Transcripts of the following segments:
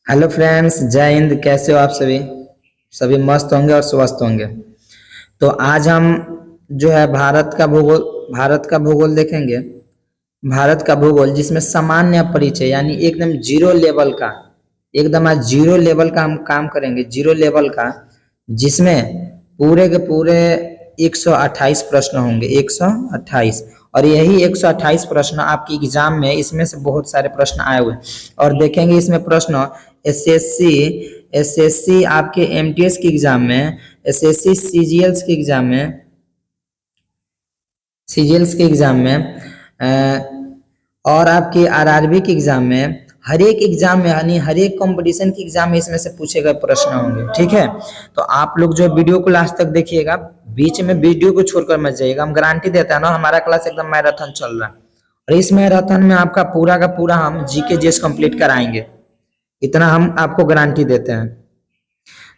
Hello friends, जय हिंद। कैसे हो आप सभी? सभी मस्त होंगे और स्वस्थ होंगे। तो आज हम जो है भारत का भूगोल देखेंगे। भारत का भूगोल जिसमें सामान्य परिचय यानी एकदम जीरो लेवल का, एकदम आज जीरो लेवल का हम काम करेंगे। जीरो लेवल का जिसमें पूरे के पूरे 128 प्रश्न होंगे। 128। और यही 128 प्रश्न आपकी एग्जाम में, इसमें से बहुत सारे प्रश्न आए हुए हैं। और देखेंगे इसमें प्रश्न एसएससी एसएससी आपके एमटीएस की एग्जाम में, एसएससी सीजीएल्स की एग्जाम में, सीजीएल्स के एग्जाम में और आपकी आरआरबी के एग्जाम में, हर एक एग्जाम में यानी हर एक कंपटीशन की एग्जाम में इसमें से पूछे गए प्रश्न होंगे। ठीक है, तो आप लोग जो वीडियो को लास्ट तक देखिएगा, बीच में वीडियो को छोड़कर मत जाइएगा। हम गारंटी देते हैं ना, हमारा क्लास एकदम मैराथन चल रहा है और इस मैराथन में आपका पूरा का पूरा हम जीके जीएस कंप्लीट कराएंगे, इतना हम आपको गारंटी देते हैं।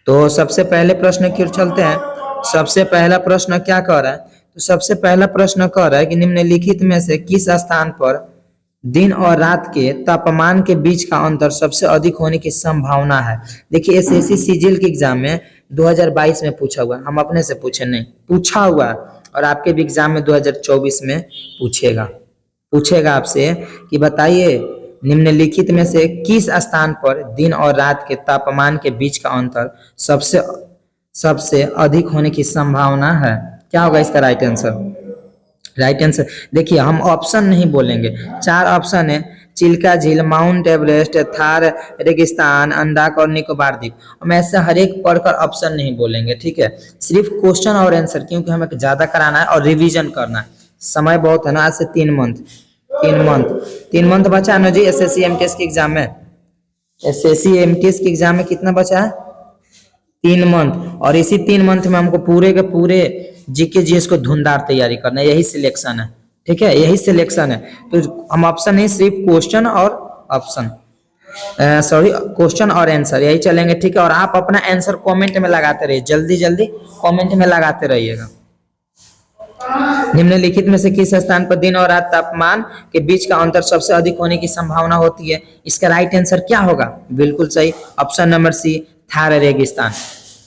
तो सबसे पहले प्रश्न की ओर चलते हैं। सबसे पहला प्रश्न क्या कह रहा है? तो सबसे पहला प्रश्न कह रहा है कि निम्नलिखित में से किस स्थान पर दिन और रात के तापमान के बीच का अंतर सबसे अधिक होने की संभावना है? देखिए, एसएससी सीजीएल के एग्जाम में 2022 में पूछा हुआ, हम अपने से पूछे नहीं, पूछा हुआ। और आपके भी एग्जाम में 2024 में पूछेगा आपसे कि बताइए निम्नलिखित में से किस स्थान पर दिन और रात के तापमान के बीच का अंतर सबसे सबसे अधिक होने की संभावना है। क्या होगा इसका राइट आंसर? राइट आंसर देखिए, हम ऑप्शन नहीं बोलेंगे, 4 ऑप्शन है। चिल्का झील, माउंट एवरेस्ट, थार रेगिस्तान, अंडमान और निकोबार द्वीप। हम ऐसे हर एक पढ़कर ऑप्शन नहीं बोलेंगे, ठीक है। सिर्फ क्वेश्चन और आंसर, क्योंकि हमें ज्यादा कराना है और रिवीजन करना है। समय बहुत है ना, आज से 3 मंथ बचा है ना जी एसएससी एमटीएस के एग्जाम में। एसएससी एमटीएस के एग्जाम में कितना बचा है? 3 मंथ। और इसी 3 मंथ में हमको पूरे के पूरे जीके जीएस को धुंधार तैयारी करना है, यही सिलेक्शन है। ठीक है, यही सिलेक्शन है। तो हम ऑप्शन नहीं, सिर्फ क्वेश्चन और ऑप्शन, सॉरी, क्वेश्चन और आंसर, यही चलेंगे। ठीक है, और आप अपना आंसर कमेंट में लगाते रहिए, जल्दी जल्दी कमेंट में लगाते रहिएगा। निम्नलिखित में से किस स्थान पर दिन और रात तापमान के बीच का अंतर सबसे अधिक होने की संभावना होती है? इसका राइट आंसर क्या होगा? बिल्कुल सही, ऑप्शन नंबर सी, थार रेगिस्तान।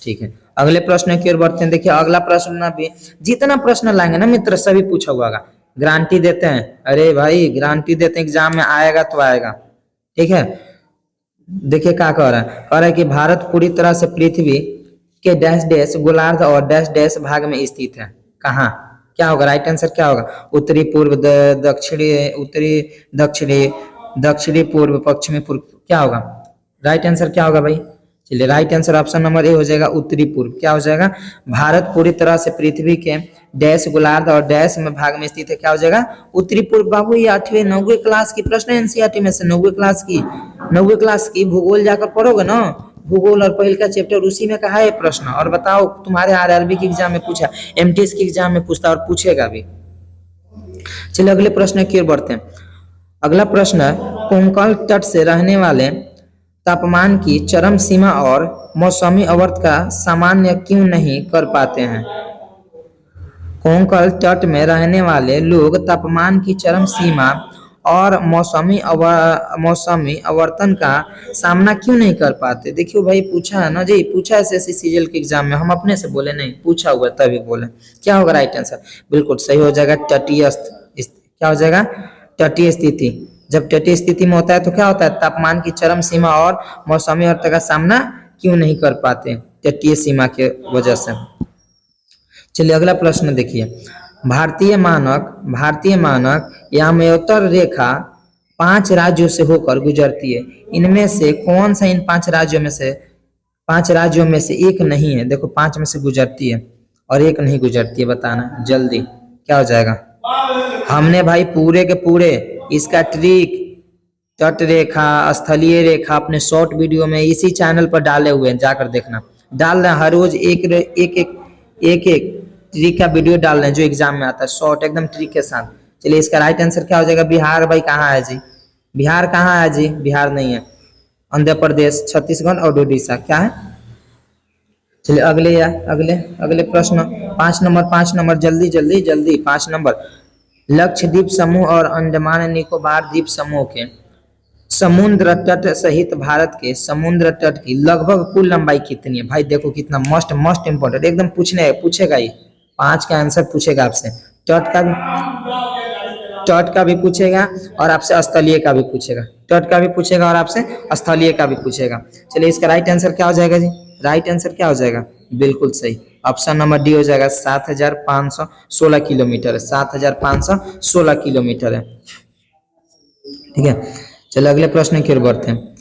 ठीक है, अगले प्रश्न की ओर बढ़ते हैं। देखिए, अगला प्रश्न भी, जितना प्रश्न लाएंगे ना मित्र, सभी पूछा हुआ, गारंटी देते हैं। अरे भाई, गारंटी देते हैं, एग्जाम में आएगा तो आएगा। ठीक है, देखिए क्या कह रहा है। कह रहा है कि भारत पूरी तरह से पृथ्वी के डैश डैश गोलार्ध और डैश डैश भाग में स्थित है। कहाँ? क्या होगा राइट आंसर? क्या होगा? उत्तरी, पूर्व, दक्षिणी, उत्तरी, दक्षिणी, दक्षिणी पूर्व, पश्चिमी पूर्व। क्या होगा राइट आंसर? क्या होगा भाई? चलिए, right answer option number A हो जाएगा, उत्तरी पूर्व। क्या हो जाएगा? भारत पूरी तरह से पृथ्वी के डैश गोलार्ध और डैश में भाग में स्थित है। क्या हो जाएगा? उत्तरी पूर्व। बाबू, ये 8वीं 9वीं क्लास की प्रश्न, एनसीईआरटी में से 9वीं क्लास की भूगोल जाकर पढ़ोगे ना, भूगोल और पहल का चैप्टर, उसी में कहा है प्रश्न। और बताओ, तुम्हारे आरआरबी के एग्जाम में पूछा, एमटीएस के एग्जाम में पूछता और पूछेगा भी। चलिए, अगले प्रश्न की ओर बढ़ते हैं। अगला प्रश्न है, कोंकण तट से रहने वाले तापमान की चरम सीमा और मौसमी आवर्त का सामान्य क्यों नहीं कर पाते हैं? कोंकण तट में रहने वाले लोग तापमान की चरम सीमा और मौसमी आवर्तन का सामना क्यों नहीं कर पाते? देखियो भाई, पूछा है ना जी, पूछा है एसएससी सीजीएल के एग्जाम में, हम अपने से बोले नहीं, पूछा हुआ तभी बोले। क्या होगा राइट आंसर? बिल्कुल सही हो जाएगा, तटीय। क्या हो जाएगा? तटीय स्थिति। जब तटीय स्थिति में होता है तो क्या होता है? तापमान की चरम सीमा और मौसमी आवर्तन का सामना क्यों नहीं कर पाते? तटीय सीमा के वजह से। चलिए, अगला प्रश्न देखिए। भारतीय मानक याम्योत्तर रेखा 5 राज्यों से होकर गुजरती है। इनमें से कौन सा इन 5 राज्यों में से एक नहीं है? देखो, 5 में से गुजरती है और एक नहीं गुजरती है, बताना जल्दी। क्या हो जाएगा? हमने भाई पूरे के पूरे इसका ट्रिक, तट रेखा, स्थलीय रेखा अपने शॉर्ट वीडियो में इसी चैनल पर डाले हुए हैं, जाकर देखना। डाल रहे हैं हर रोज एक ट्रिक का वीडियो डाल रहे हैं जो एग्जाम में आता है, शॉर्ट एकदम ट्रिक के साथ। चलिए, इसका राइट आंसर क्या हो जाएगा? बिहार। भाई कहाँ है जी? बिहार कहाँ है जी? बिहार नहीं है, आंध्र प्रदेश, छत्तीसगढ़ और उड़ीसा। क्या है? चलिए, अगले प्रश्न, 5 नंबर, जल्दी जल्दी जल्दी, 5 नंबर। लक्षद्वीप समूह और अंडमान निकोबार द्वीप समूह के समुद्र तट सहित भारत के समुद्र तट की लगभग कुल लंबाई कितनी है? भाई देखो कितना मस्त मस्त इंपॉर्टेंट, एकदम पूछेगा ही, 5 का आंसर पूछेगा आपसे। तट का भी तट का भी पूछेगा और आपसे स्थलीय का भी पूछेगा। तट का भी पूछेगा और आपसे स्थलीय का भी पूछेगा। चलिए इसका राइट आंसर क्या हो जाएगा जी? राइट आंसर क्या हो जाएगा? बिल्कुल सही, ऑप्शन नंबर डी हो जाएगा। 7516 किलोमीटर, 7516 किलोमीटर है। ठीक है, चलो अगले प्रश्न की ओर बढ़ते हैं।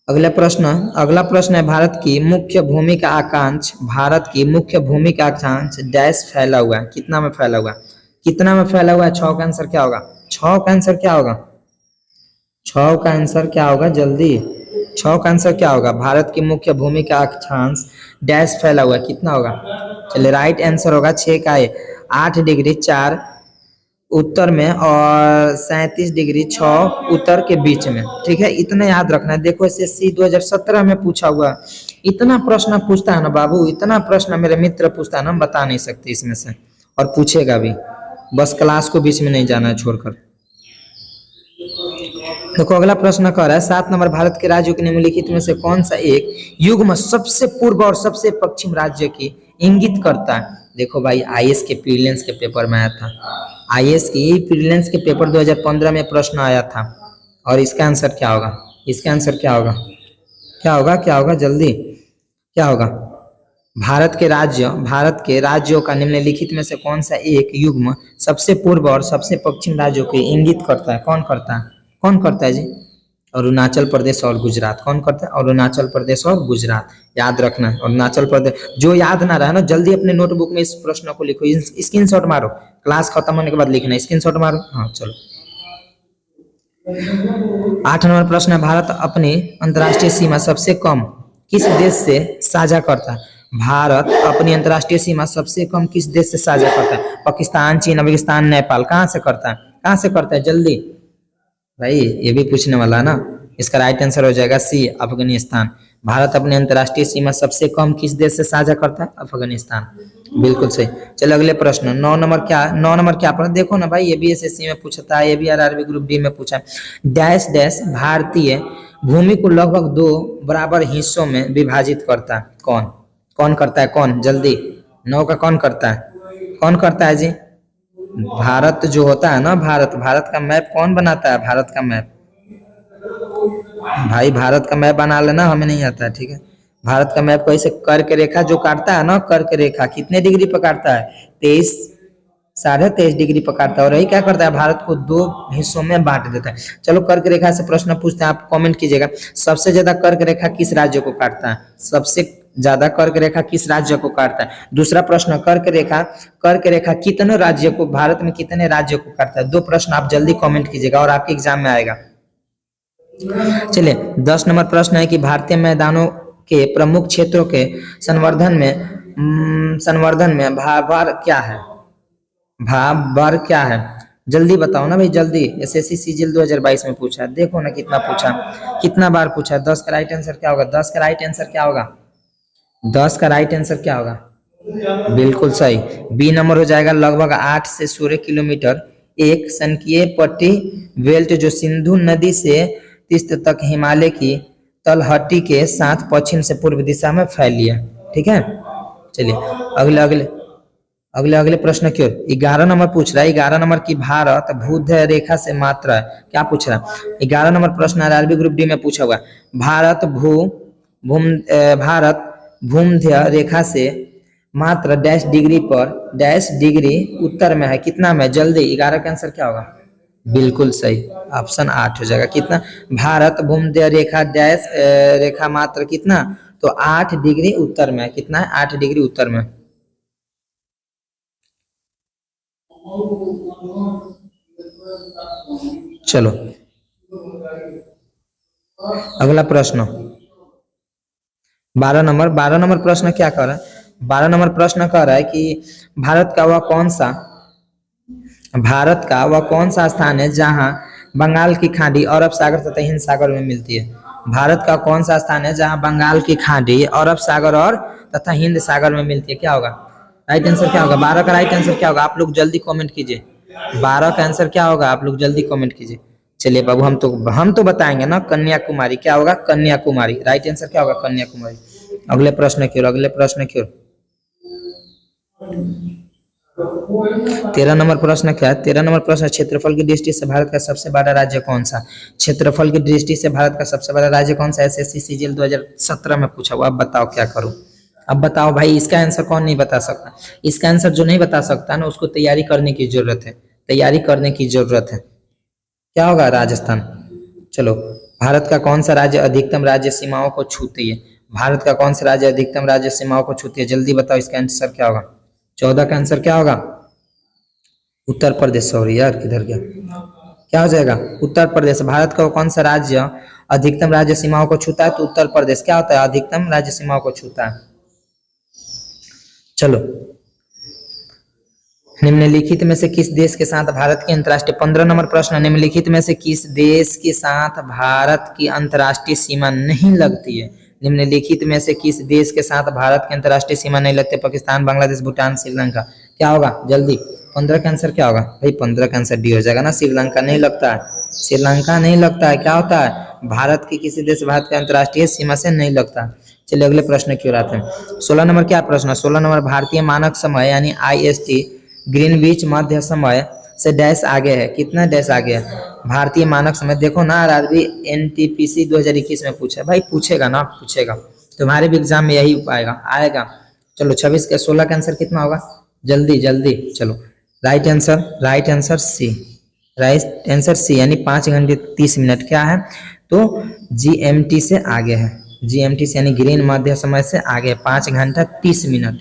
अगला प्रश्न है, भारत की मुख्य भूमि का अक्षांश, भारत की मुख्य भूमि का अक्षांश डैश फैला हुआ है? कितना में फैला हुआ है? कितना में फैला हुआ है? 6 का आंसर क्या होगा? 6 का आंसर क्या होगा? 6 का आंसर क्या होगा? जल्दी, 6 का आंसर क्या होगा? भारत की मुख्य भूमि का अक्षांश डैश फैला हुआ है, कितना होगा? चलिए राइट आंसर होगा 6 का है 8 डिग्री 4 उत्तर में और 37 डिग्री 6 उत्तर के बीच में। ठीक है, इतना याद रखना है। देखो एसएससी 2017 में पूछा हुआ, इतना प्रश्न पूछता है ना बाबू, इतना प्रश्न मेरे मित्र पूछता है ना, हम बता नहीं सकते इसमें से, और पूछेगा भी। बस क्लास को बीच में नहीं जाना है छोड़कर। देखो अगला प्रश्न कह रहा है, 7 नंबर, भारत के राज्यों के निम्नलिखित में से कौन सा एक युग्म सबसे पूर्व और सबसे पश्चिम राज्य की इंगित करता है? देखो भाई आईएएस के प्रीलिम्स के पेपर में आया था, आईएएस की प्रीलिम्स के पेपर 2015 में प्रश्न आया था। और इसका आंसर क्या होगा? इसका आंसर क्या होगा? क्या होगा? क्या होगा? जल्दी क्या होगा? भारत के राज्यों का निम्नलिखित में से कौन सा एक युग्म सबसे पूर्व और सबसे पश्चिम राज्यों को इंगित करता है? कौन करता है? कौन करता है जी? अरुणाचल प्रदेश और गुजरात। कौन करता है? अरुणाचल प्रदेश और गुजरात, याद रखना है। अरुणाचल प्रदेश, जो याद ना रहा ना जल्दी अपने नोटबुक में इस प्रश्न को लिखो, स्क्रीनशॉट मारो, क्लास खत्म होने के बाद लिखना, स्क्रीनशॉट मारो। हाँ चलो, 8 नंबर प्रश्न है, भारत अपनी अंतर्राष्ट्रीय सीमा सबसे कम किस देश से साझा करता है? भारत अपनी अंतर्राष्ट्रीय सीमा सबसे कम किस देश से साझा करता है? पाकिस्तान, चीन, अफगानिस्तान, नेपाल, कहाँ से करता है? कहाँ से करता है? जल्दी भाई, ये भी पूछने वाला है ना। इसका राइट आंसर हो जाएगा सी, अफगानिस्तान। भारत अपनी अंतर्राष्ट्रीय सीमा सबसे कम किस देश से साझा करता है? अफगानिस्तान, बिल्कुल सही। चलो अगले प्रश्न, 9 नंबर क्या पढ़ा? देखो ना भाई, ये भी एसएससी में पूछा था, ये भी आरआरबी ग्रुप डी में पूछा। डैश डैश भारतीय भूमि को लगभग 2 बराबर हिस्सों में विभाजित करता है? कौन? कौन करता है? कौन? जल्दी, 9 का कौन करता है? कौन करता है जी? भारत जो होता है ना, भारत का मैप कौन बनाता है? भारत का मैप भाई, भारत का मैप बना लेना, हमें नहीं आता है। ठीक है, भारत का मैप को ऐसे कर्क रेखा जो काटता है ना, कर्क रेखा कितने डिग्री पर काटता है? 23 23.5 डिग्री पर काटता है, और यही क्या करता है? भारत को 2 हिस्सों में बांट देता है। चलो कर्क रेखा से प्रश्न पूछते हैं, आप कमेंट कीजिएगा, सबसे ज्यादा कर्क रेखा किस राज्य को काटता है? सबसे ज्यादा कर्क रेखा किस राज्य को काटता है? दूसरा प्रश्न, कर्क रेखा कितने राज्य को, भारत में कितने राज्य को काटता है? 2 प्रश्न आप जल्दी कमेंट कीजिएगा और आपके एग्जाम में आएगा। चलिए 10 नंबर प्रश्न है कि भारतीय मैदानों के प्रमुख क्षेत्रों के संवर्धन में भार क्या है? भार क्या है? जल्दी बताओ ना भाई, जल्दी। एसएससी सीजीएल 2022 में पूछा है, देखो ना कितना पूछा, कितना बार पूछा है। 10 का राइट आंसर क्या होगा? 10 का राइट आंसर क्या होगा? 10 का राइट आंसर क्या होगा? बिल्कुल सही, बी नंबर हो जाएगा। लगभग 8 से 16 किलोमीटर एक संकीय पट्टी बेल्ट जो सिंधु नदी से तीस्त तक हिमालय की तलहटी के साथ पश्चिम से पूर्व दिशा में फैली है। ठीक है, चलिए अगले प्रश्न की ओर। 11 नंबर पूछ रहा है, 11 नंबर की भारत भूमध्य रेखा से मात्र क्या पूछ रहा है? 11 नंबर प्रश्न आरआरबी ग्रुप डी में पूछा हुआ, भारत भूमध्य रेखा से मात्र डैश डिग्री पर डैश डिग्री उत्तर में है, कितना में? जल्दी, 11 का आंसर क्या होगा? बिल्कुल सही, ऑप्शन 8 हो जाएगा। कितना? भारत भूमध्य रेखा डैश रेखा मात्र कितना? तो 8 डिग्री उत्तर में। कितना है? 8 डिग्री उत्तर में। चलो अगला प्रश्न, 12 नंबर प्रश्न क्या कह रहा है? 12 नंबर प्रश्न कह रहा है कि भारत का वह कौन सा स्थान है जहां बंगाल की खाड़ी अरब सागर तथा हिंद सागर में मिलती है? भारत का कौन सा स्थान है जहां बंगाल की खाड़ी अरब सागर और तथा हिंद सागर में मिलती है? क्या होगा राइट आंसर? क्या होगा? 12 का राइट आंसर क्या होगा? आप लोग जल्दी कमेंट कीजिए। 12 का आंसर क्या होगा? आप लोग जल्दी कमेंट कीजिए। चलिए बाबू, हम तो बताएंगे ना, कन्याकुमारी। क्या होगा? कन्याकुमारी। राइट आंसर क्या होगा? कन्याकुमारी। अगले प्रश्न की ओर, अगले प्रश्न की ओर। 13 नंबर प्रश्न क्या है? 13 नंबर प्रश्न, क्षेत्रफल की दृष्टि से भारत का सबसे बड़ा राज्य कौन सा? क्षेत्रफल की दृष्टि से भारत का सबसे बड़ा राज्य कौन सा? एसएससी सीजीएल 2017 में पूछा हुआ। अब बताओ क्या करूं? अब बताओ भाई, इसका आंसर कौन नहीं बता सकता? इसका आंसर जो नहीं बता सकता ना, उसको तैयारी करने की जरूरत है, तैयारी करने की जरूरत है। क्या होगा? राजस्थान। चलो, भारत का कौन सा राज्य अधिकतम राज्य सीमाओं को छूती है? भारत का कौन सा राज्य अधिकतम राज्य सीमाओं को छूती है? जल्दी बताओ, इसका आंसर क्या होगा? 14 का आंसर क्या होगा? उत्तर प्रदेश। सॉरी यार, किधर गया? क्या हो जाएगा? उत्तर प्रदेश। भारत का कौन सा राज्य अधिकतम राज्य सीमाओं को छूता है? तो उत्तर प्रदेश। क्या होता है? अधिकतम राज्य सीमाओं को छूता है। चलो, निम्नलिखित में से किस देश के साथ भारत की अंतर्राष्ट्रीय, 15 नंबर प्रश्न, निम्नलिखित में से किस देश के साथ भारत की अंतर्राष्ट्रीय सीमा नहीं लगती है? निम्नलिखित में से किस देश के साथ भारत की अंतर्राष्ट्रीय सीमा नहीं लगती? पाकिस्तान, बांग्लादेश, भूटान, श्रीलंका। क्या होगा? जल्दी, 15 का आंसर क्या होगा? भाई 15 का आंसर डी हो जाएगा ना, श्रीलंका नहीं लगता है। श्रीलंका नहीं लगता है। क्या होता है? भारत की किसी देश भारत की अंतर्राष्ट्रीय सीमा से नहीं लगता। चलिए अगले प्रश्न की ओर आते हैं। 16 नंबर क्या प्रश्न? 16 नंबर, भारतीय मानक समय यानी IST ग्रीनविच मध्य समय से डैश आगे है। कितना डैश आगे है? भारतीय मानक समय। देखो ना, आरआरबी NTPC 2021 में पूछा, भाई पूछेगा ना, पूछेगा, तुम्हारे भी एग्जाम में यही आएगा आएगा। चलो 26 के 16 का आंसर कितना होगा? जल्दी जल्दी चलो। Right answer, right answer C, right answer C, यानी 5 घंटे 30 मिनट। क्या है? तो GMT से आगे है। GMT से यानी ग्रीन मध्य समय से आगे 5 घंटा 30 मिनट,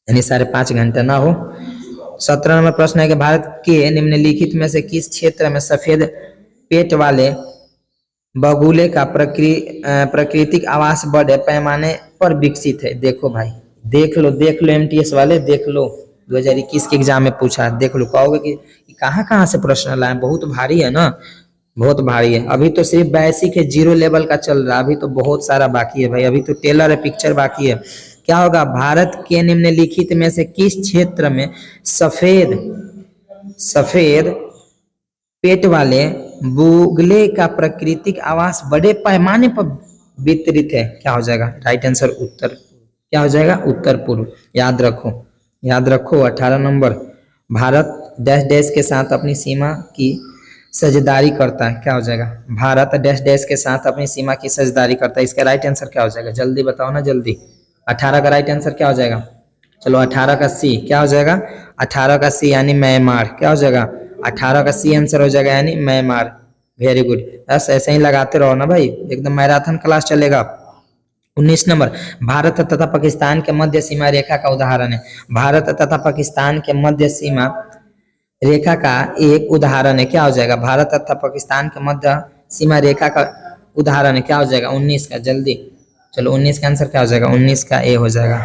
यानी 5.5 घंटा ना हो। 17 नंबर प्रश्न है कि भारत के निम्नलिखित में से किस क्षेत्र में सफेद पेट वाले बगुले का प्राकृतिक आवास बड़े पैमाने पर विकसित है? देखो भाई, देख लो MTS वाले, देख लो 2021 के एग्जाम में पूछा है, देख लो। कहोगे कि कहाँ कहाँ से प्रश्न लाए? बहुत भारी है ना, बहुत भारी है। अभी तो सिर्फ बेसिक है, 0 लेवल का चल रहा है, अभी तो बहुत सारा बाकी है भाई, अभी तो टेलर है, पिक्चर बाकी है। क्या होगा? भारत के निम्नलिखित में से किस क्षेत्र में सफेद सफेद पेट वाले बुगले का प्राकृतिक आवास बड़े पैमाने पर वितरित है? क्या हो जाएगा? राइट आंसर उत्तर। क्या हो जाएगा? उत्तर पूर्व। याद रखो, याद रखो। 18 नंबर, भारत डैश डैश के साथ अपनी सीमा की साझेदारी करता है। क्या हो जाएगा? भारत डैश डैश के साथ अपनी सीमा की साझेदारी करता है। इसका राइट आंसर क्या हो जाएगा? जल्दी बताओ ना, जल्दी। 18 का राइट आंसर क्या हो जाएगा? चलो 18 का सी। क्या हो जाएगा? 18 का सी यानी म्यांमार। क्या हो जाएगा? 18 का सी आंसर हो जाएगा, यानी म्यांमार। Very good. बस ऐसे ही लगाते रहो ना भाई, एकदम मैराथन क्लास चलेगा। 19 नंबर, भारत तथा पाकिस्तान के मध्य सीमा रेखा का उदाहरण है। भारत तथा पाकिस्तान के मध्य सीमा रेखा का एक उदाहरण है। क्या हो जाएगा? भारत तथा पाकिस्तान के मध्य सीमा रेखा का उदाहरण है। क्या हो जाएगा? 19 का। जल्दी चलो, 19 का आंसर क्या हो जाएगा? 19 का ए हो जाएगा।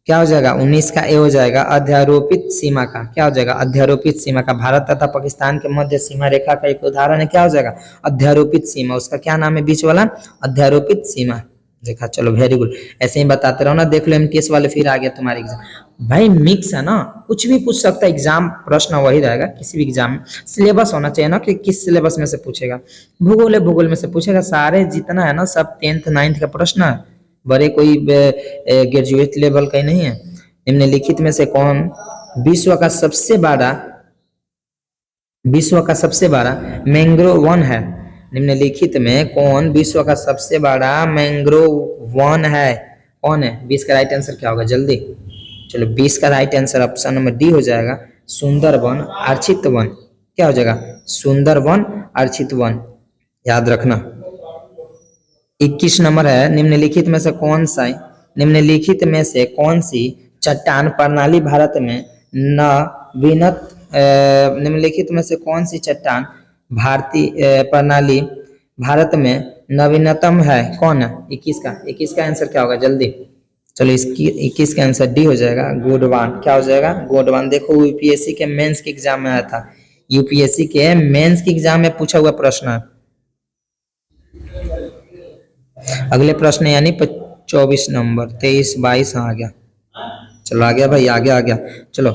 क्या हो जाएगा? 19 का ए हो जाएगा, अध्यारोपित सीमा का। क्या हो जाएगा? अध्यारोपित सीमा का। भारत तथा पाकिस्तान के मध्य सीमा रेखा का एक उदाहरण है। क्या हो जाएगा? अध्यारोपित सीमा। उसका क्या नाम है बीच वाला? अध्यारोपित सीमा रेखा। चलो वेरी गुड, ऐसे ही बताते रहो ना। देख लो MTS वाले फिर आ गया तुम्हारे एग्जाम। भाई मिक्स है ना, कुछ भी पूछ सकता है एग्जाम, प्रश्न वही रहेगा किसी भी एग्जाम में। सिलेबस होना चाहिए ना कि किस सिलेबस में से पूछेगा। भूगोल है, भूगोल में से पूछेगा। सारे जितना है ना, सब 10th 9th का प्रश्न है, बड़े कोई ग्रेजुएट लेवल का ही नहीं है। निम्नलिखित में से कौन विश्व का सबसे बड़ा मैंग्रोव वन है? निम्नलिखित में कौन विश्व का सबसे बड़ा मैंग्रोव वन है? कौन है? 20 का राइट आंसर क्या होगा? जल्दी चलो, 20 का right answer option number D हो जाएगा, सुंदरवन आरक्षित वन। क्या हो जाएगा? सुंदरवन आरक्षित वन। याद रखना। 21 नंबर है, निम्नलिखित में से कौन सी चट्टान प्रणाली भारत में नवीनत निम्नलिखित में से कौन सी चट्टान भारतीय प्रणाली भारत में नवीनतम है? कौन है? 21 का आंसर क्या होगा? जल्दी चलो, इसकी 21 का आंसर डी हो जाएगा, गोंडवान। क्या हो जाएगा? गोंडवान। देखो यूपीएससी के मेंस के एग्जाम में आया था, यूपीएससी के मेंस के एग्जाम में पूछा हुआ प्रश्न है। अगले प्रश्न यानी 24 नंबर, 23 22 आ गया। चलो आ गया भाई, आ गया। चलो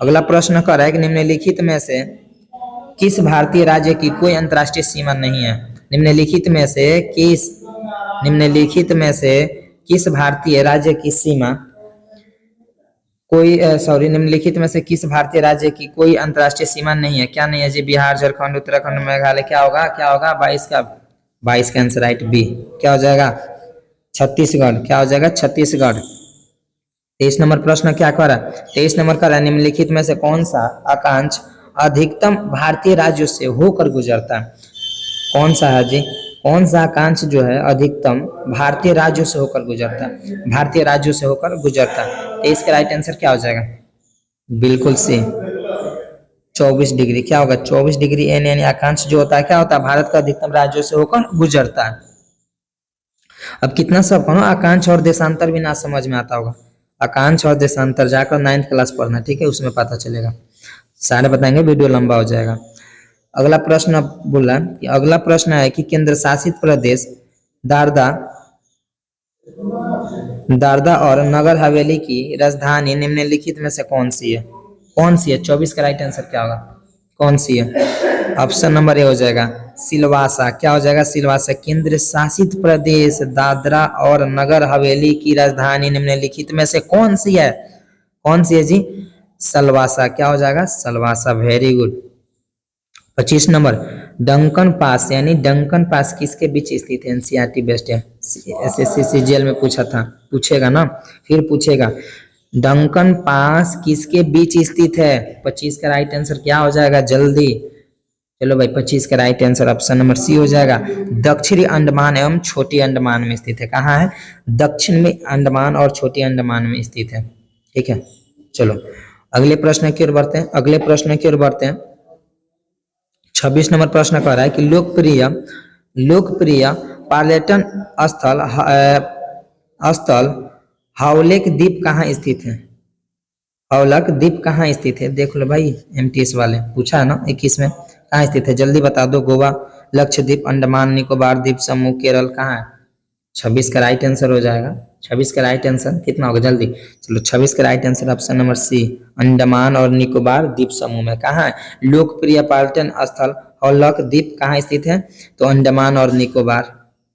अगला प्रश्न कर रहा है कि निम्नलिखित में से किस भारतीय राज्य की कोई अंतर्राष्ट्रीय सीमा नहीं है? निम्नलिखित में से किस भारतीय राज्य की सीमा निम्नलिखित में से किस भारतीय राज्य की कोई अंतर्राष्ट्रीय सीमा नहीं है? क्या नहीं है जी? बिहार, झारखंड, उत्तराखंड, मेघालय। क्या होगा? क्या होगा? 22 का आंसर राइट बी। क्या हो जाएगा? छत्तीसगढ़। क्या हो जाएगा? छत्तीसगढ़। 23 नंबर प्रश्न क्या कर रहा है? 23 नंबर कर रहा है, निम्नलिखित में से कौन सा आकांक्ष अधिकतम भारतीय राज्यों से होकर गुजरता है? कौन सा है जी? कौन सा आकांक्ष जो है अधिकतम भारतीय राज्यों से होकर गुजरता है? भारतीय राज्यों से होकर गुजरता है। तो इसका राइट आंसर क्या हो जाएगा? बिल्कुल सी 24 डिग्री। क्या होगा? 24 डिग्री एन यानी आकांक्ष जो होता है क्या होता है? भारत का अधिकतम राज्यों से होकर गुजरता है। अब कितना सब कहो, आकांक्ष और देशांतर भी ना समझ में आता होगा। आकांक्ष और देशांतर जाकर 9th क्लास पढ़ना, ठीक है, उसमें पता चलेगा। सारे बताएंगे, वीडियो लंबा हो जाएगा। अगला प्रश्न बोला कि अगला प्रश्न है कि केंद्र शासित प्रदेश दादरा और नगर हवेली की राजधानी निम्नलिखित में से कौन सी है? कौन सी है? 24 का राइट आंसर क्या होगा? कौन सी है? ऑप्शन नंबर ए हो जाएगा सिलवासा। क्या हो जाएगा? सिलवासा। केंद्र शासित प्रदेश दादरा और नगर हवेली की राजधानी निम्नलिखित में से कौन सी है? कौन सी है जी? सलवासा। क्या हो जाएगा? Silvassa. Very good. 25 number, Duncan pass यानी डंकन पास किसके बीच स्थित है? एनसीईआरटी बेस्ड है, एसएससी सीजीएल में पूछा था, पूछेगा ना, फिर पूछेगा। डंकन पास किसके बीच स्थित है? 25 का राइट आंसर क्या हो जाएगा? जल्दी चलो भाई, 25 का right answer option number C हो जाएगा। दक्षिणी अंडमान एवं छोटी अंडमान में स्थित है। कहाँ है? दक्षिण में अंडमान और छोटी अंडमान में स्थित है। ठीक है, चलो अगले प्रश्न की ओर बढ़ते हैं। 26 नंबर प्रश्न कह रहा है कि लोकप्रिय पर्यटन स्थल हावलेक द्वीप कहाँ स्थित है? हावलक द्वीप कहाँ स्थित है? देख लो भाई, एमटीएस वाले पूछा है ना 21 में। कहाँ स्थित है? जल्दी बता दो। गोवा, लक्षद्वीप, अंडमान निकोबार द्वीप समूह, केरल। कहाँ है? 26 का राइट आंसर हो जाएगा। 26 का राइट आंसर कितना होगा? जल्दी चलो, 26 का right answer option number C, Andaman और निकोबार द्वीप समूह में। कहाँ है? लोकप्रिय पर्यटन स्थल हावलक द्वीप कहाँ स्थित है? तो अंडमान और निकोबार,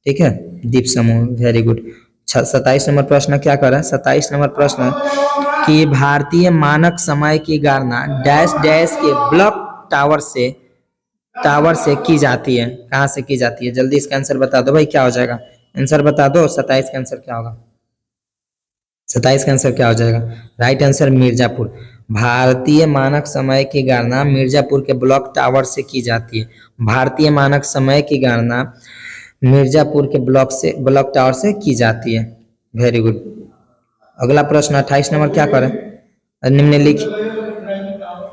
ठीक है, द्वीप समूह। Very good. 27 नंबर प्रश्न क्या कर रहा है? 27 नंबर प्रश्न कि भारतीय मानक समय की गणना डैश डैश के ब्लॉक टावर से की जाती है। कहाँ से की जाती है? जल्दी इसका आंसर बता दो भाई, क्या हो जाएगा? आंसर बता दो। 27 का आंसर क्या होगा? 27 का आंसर क्या हो जाएगा? Right answer Mirzapur. भारतीय मानक समय की गणना मिर्जापुर के ब्लॉक टावर से की जाती है। भारतीय मानक समय की गणना मिर्जापुर के ब्लॉक टावर से की जाती है। Very good. अगला प्रश्न 28 नंबर क्या करें?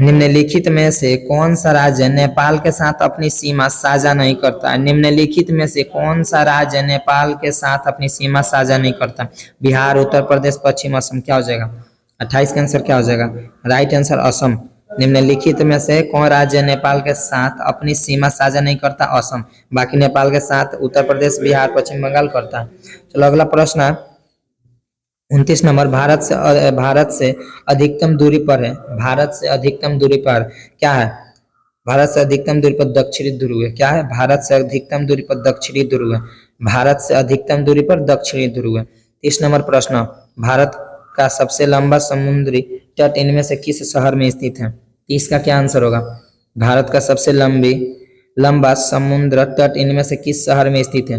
निम्नलिखित में से कौन सा राज्य नेपाल के साथ अपनी सीमा साझा नहीं करता है? निम्नलिखित में से कौन सा राज्य नेपाल के साथ अपनी सीमा साझा नहीं करता? बिहार, उत्तर प्रदेश, पश्चिम, असम। क्या हो जाएगा? 28 का आंसर क्या हो जाएगा? Right answer Assam. निम्नलिखित में से कौन राज्य नेपाल के साथ अपनी सीमा साझा नहीं करता? असम। बाकी नेपाल के साथ उत्तर प्रदेश, बिहार, पश्चिम बंगाल करता है। चलो अगला प्रश्न है 29 नंबर, भारत से अधिकतम दूरी पर है। भारत से अधिकतम दूरी पर क्या है? भारत से अधिकतम दूरी पर दक्षिणी ध्रुव है। क्या है? भारत से अधिकतम दूरी पर दक्षिणी ध्रुव है। भारत से अधिकतम दूरी पर दक्षिणी ध्रुव है। 30 नंबर प्रश्न, भारत का सबसे लंबा समुद्री तट इनमें से किस शहर में स्थित है? 30 का क्या आंसर होगा? भारत का सबसे लंबा समुद्र तट इनमें से किस शहर में स्थित है?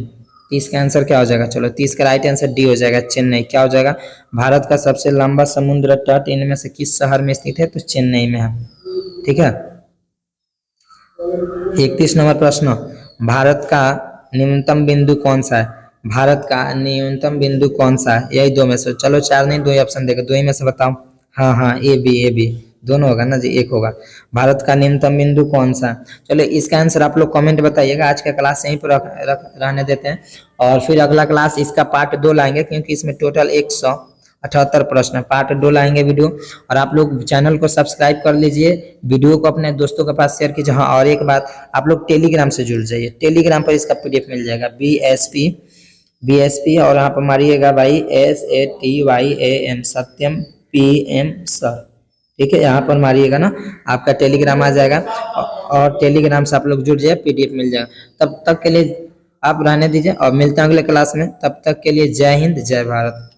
30 का आंसर क्या हो जाएगा? चलो 30 का राइट आंसर डी हो जाएगा, चेन्नई। क्या हो जाएगा? भारत का सबसे लंबा समुद्र तट इनमें से किस शहर में स्थित है? तो चेन्नई में है। ठीक है। 31 नंबर प्रश्न, भारत का न्यूनतम बिंदु कौन सा है? भारत का न्यूनतम बिंदु कौन सा है? यही दो में से, चलो 4 नहीं, 2 ही ऑप्शन देगा, 2 ही में से बताओ। हाँ, ए बी दोनों होगा ना जी, एक होगा। भारत का न्यूनतम बिंदु कौन सा? चलो इसका आंसर आप लोग कमेंट बताइएगा। आज का क्लास यहीं पर रहने देते हैं, और फिर अगला क्लास इसका पार्ट 2 लाएंगे, क्योंकि इसमें टोटल 178 प्रश्न, पार्ट 2 लाएंगे वीडियो। और आप लोग चैनल को सब्सक्राइब कर लीजिए, वीडियो को अपने दोस्तों के पास शेयर कीजिए। हाँ, और एक बात, आप लोग टेलीग्राम से जुड़ जाइए, टेलीग्राम पर इसका PDF मिल जाएगा, BSP, और यहाँ पर मारिएगा भाई SATYAM, सत्यम PM सर। ठीक है, यहाँ पर मारिएगा ना, आपका टेलीग्राम आ जाएगा और टेलीग्राम से आप लोग जुड़ जाए, पीडीएफ मिल जाएगा। तब तक के लिए आप रहने दीजिए और मिलते हैं अगले क्लास में। तब तक के लिए जय हिंद, जय भारत।